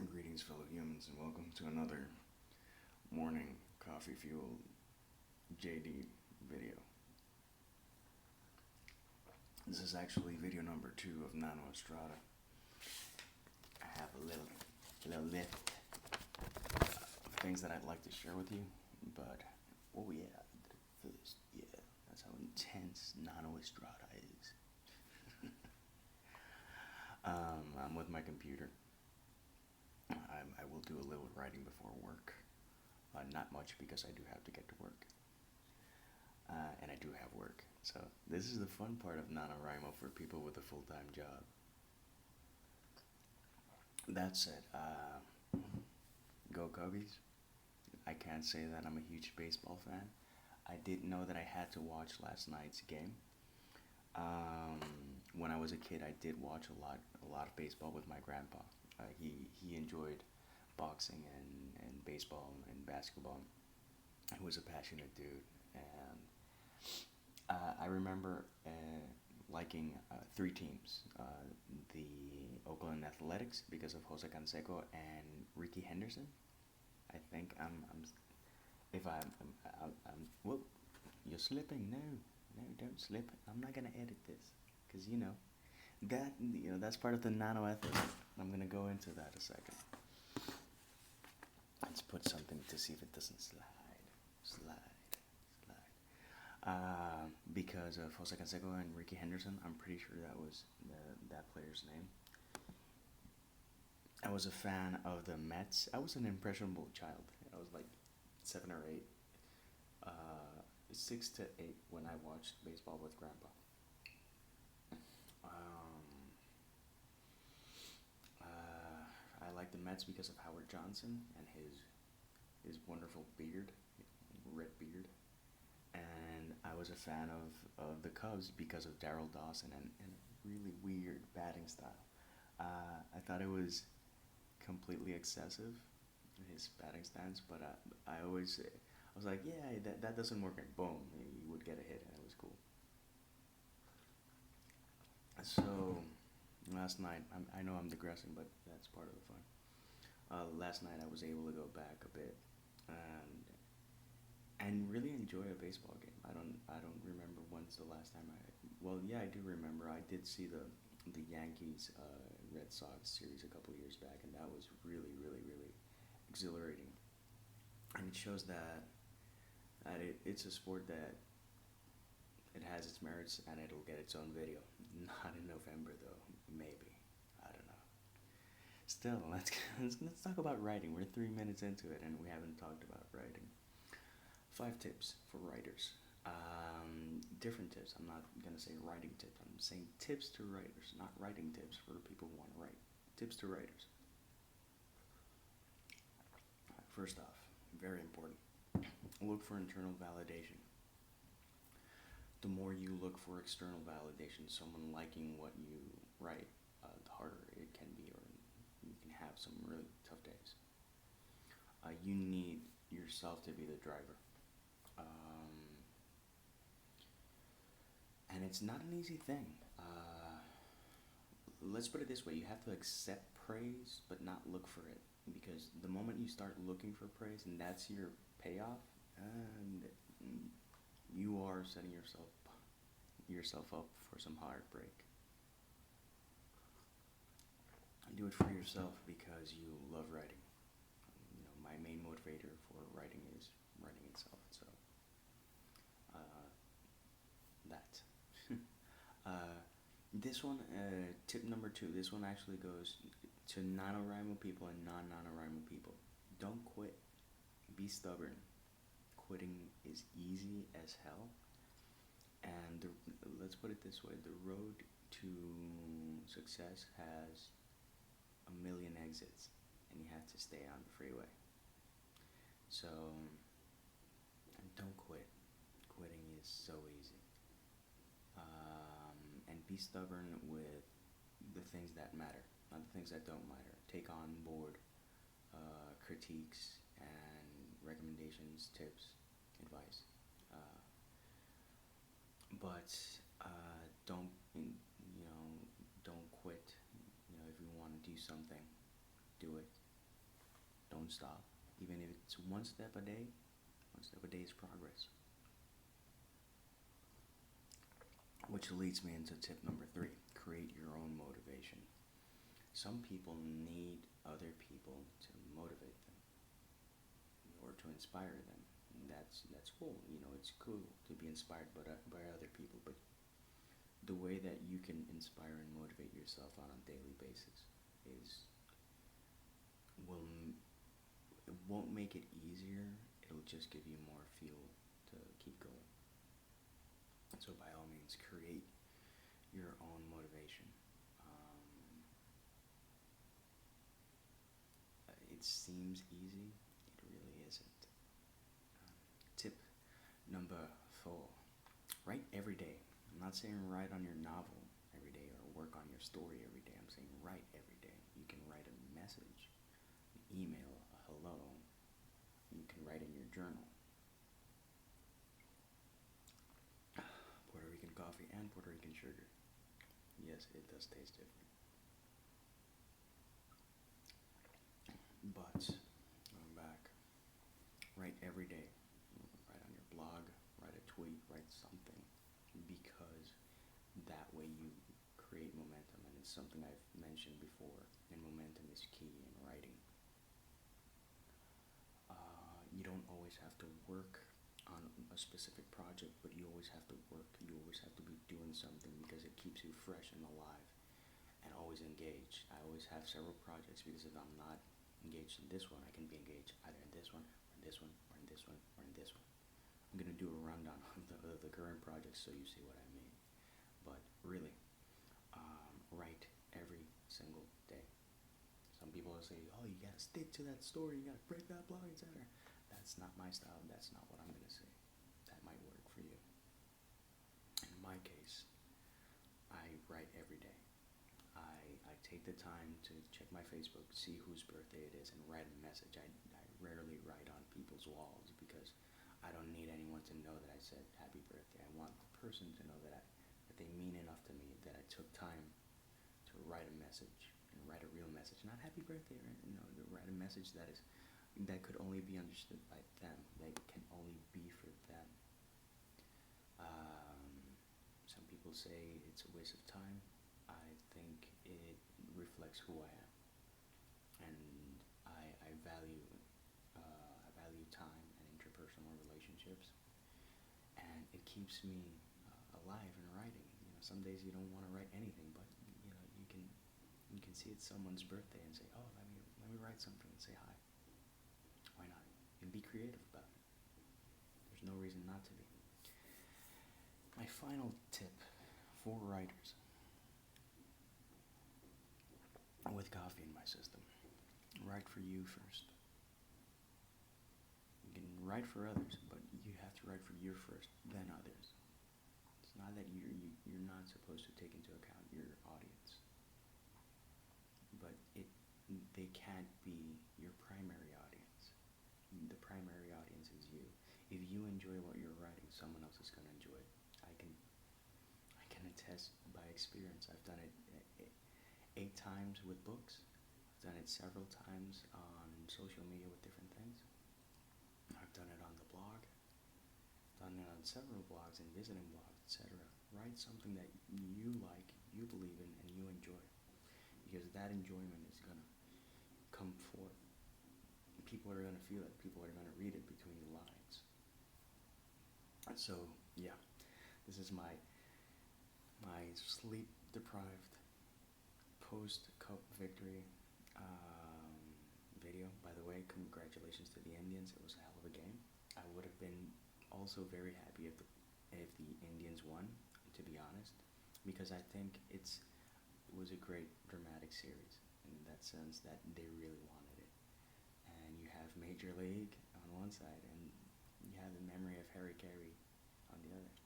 Greetings, fellow humans, and welcome to another morning coffee fueled JD video. This is actually video number 2 of Nano Estrada. I have a little list of things that I'd like to share with you, but oh yeah, first, yeah, that's how intense Nano Estrada is. I'm with my computer. I will do a little writing before work. Not much because I do have to get to work. And I do have work. So this is the fun part of NaNoWriMo for people with a full-time job. That said, go Cubbies. I can't say that I'm a huge baseball fan. I did know that I had to watch last night's game. When I was a kid, I did watch a lot of baseball with my grandpa. He enjoyed boxing and baseball and basketball. He was a passionate dude, and I remember liking three teams: the Oakland Athletics because of Jose Canseco and Ricky Henderson. I think I'm if I'm whoop, you're slipping. No, no, don't slip. I'm not gonna edit this because that's part of the nano ethic. I'm gonna go into that a second. Let's put something to see if it doesn't slide. Because of Jose Canseco and Ricky Henderson, I'm pretty sure that was that player's name. I was a fan of the Mets. I was an impressionable child. I was like 7 or 8, 6 to 8 when I watched baseball with Grandpa. I like the Mets because of Howard Johnson and his wonderful beard, red beard, and I was a fan of the Cubs because of Darryl Dawson and really weird batting style. I thought it was completely excessive, his batting stance, but I was like, yeah, that doesn't work, and boom, he would get a hit, and it was cool. So last night, I know I'm digressing, but that's part of the fun. Last night I was able to go back a bit and really enjoy a baseball game. I don't remember when's the last time I. Well, yeah, I do remember. I did see the Yankees Red Sox series a couple years back, and that was really exhilarating. And it shows that it's a sport that it has its merits and it'll get its own video. Not in November though, maybe. I don't know. Still, let's talk about writing. We're 3 minutes into it and we haven't talked about writing. 5 tips for writers. Different tips. I'm not gonna say writing tips. I'm saying tips to writers, not writing tips for people who want to write. Tips to writers. First off, very important. Look for internal validation. The more you look for external validation, someone liking what you write, the harder it can be, or you can have some really tough days. You need yourself to be the driver. And it's not an easy thing. Let's put it this way: you have to accept praise, but not look for it. Because the moment you start looking for praise, and that's your payoff, and you are setting yourself up for some heartbreak. Do it for yourself because you love writing. My main motivator for writing is writing itself. So that. This one, tip number 2. This one actually goes to NaNoWriMo people and non-NaNoWriMo people. Don't quit. Be stubborn. Quitting is easy as hell. And let's put it this way: the road to success has a million exits, and you have to stay on the freeway. So don't quit. Quitting is so easy. And be stubborn with the things that matter, not the things that don't matter. Take on board critiques and recommendations, tips, advice. But don't don't quit. If you want to do something, do it. don't stop. Even if it's one step a day, one step a day is progress. Which leads me into tip number 3, create your own motivation. Some people need other people to motivate them or to inspire them. And that's cool. It's cool to be inspired by other people, but the way that you can inspire and motivate yourself on a daily basis is will it won't make it easier. It'll just give you more fuel to keep going. So by all means, create your own motivation. It seems easy. It really isn't. Tip number 4: write every day. I'm not saying write on your novel every day or work on your story every day. I'm saying write every day. You can write a message, an email, a hello. You can write in your journal. Puerto Rican coffee and Puerto Rican sugar. Yes, it does taste different. But, going back, write every day. Write on your blog, write a tweet, write something. Because that way you create momentum. And it's something I've mentioned before. And momentum is key in writing. You don't always have to work on a specific project, but you always have to work. You always have to be doing something because it keeps you fresh and alive and always engaged. I always have several projects because if I'm not engaged in this one, I can be engaged either in this one, or in this one, or in this one, or in this one. I'm going to do a rundown of the current projects so you see what I mean. But really, write every single day. Some people will say, oh, you got to stick to that story, you got to break that blog, etc. That's not my style. That's not what I'm going to say. That might work for you. In my case, I write every day. I take the time to check my Facebook, see whose birthday it is, and write a message. I rarely write on people's walls because I don't need anyone to know that I said happy birthday. I want the person to know that they mean enough to me that I took time to write a message and write a real message. Not happy birthday, to write a message that could only be understood by them. That can only be for them. Some people say it's a waste of time. I think it reflects who I am, and I value time and interpersonal relationships, and it keeps me alive in writing. Some days you don't want to write anything, but you can see it's someone's birthday and say, oh, let me write something and say hi. Why not? And be creative about it. There's no reason not to be. My final tip for writers with coffee in my system: write for you first. You can write for others, but you have to write for you first, then others. It's not that you're not supposed to take into account your audience, but they can't be your primary audience. The primary audience is you. If you enjoy what you're writing, someone else is going to enjoy it. I can attest by experience. I've done it 8 times with books. I've done it several times on social media with different things. I've done it on the blog. Done it on several blogs and visiting blogs, etc. Write something that you like, you believe in, and you enjoy, because that enjoyment is gonna come forth. People are gonna feel it. People are gonna read it between the lines. So yeah, this is my sleep-deprived post-cup victory video. By the way, congratulations to the Indians. It was a hell of a game. I would have been also very happy if the Indians won, to be honest, because I think it was a great dramatic series in that sense that they really wanted it. And you have Major League on one side, and you have the memory of Harry Carey on the other.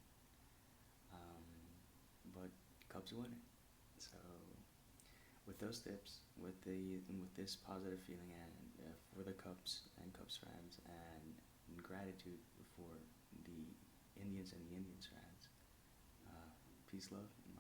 But Cubs won it. So with those tips, with this positive feeling, and for the Cubs and Cubs fans, and gratitude for the Indians and the Indians fans, peace, love, and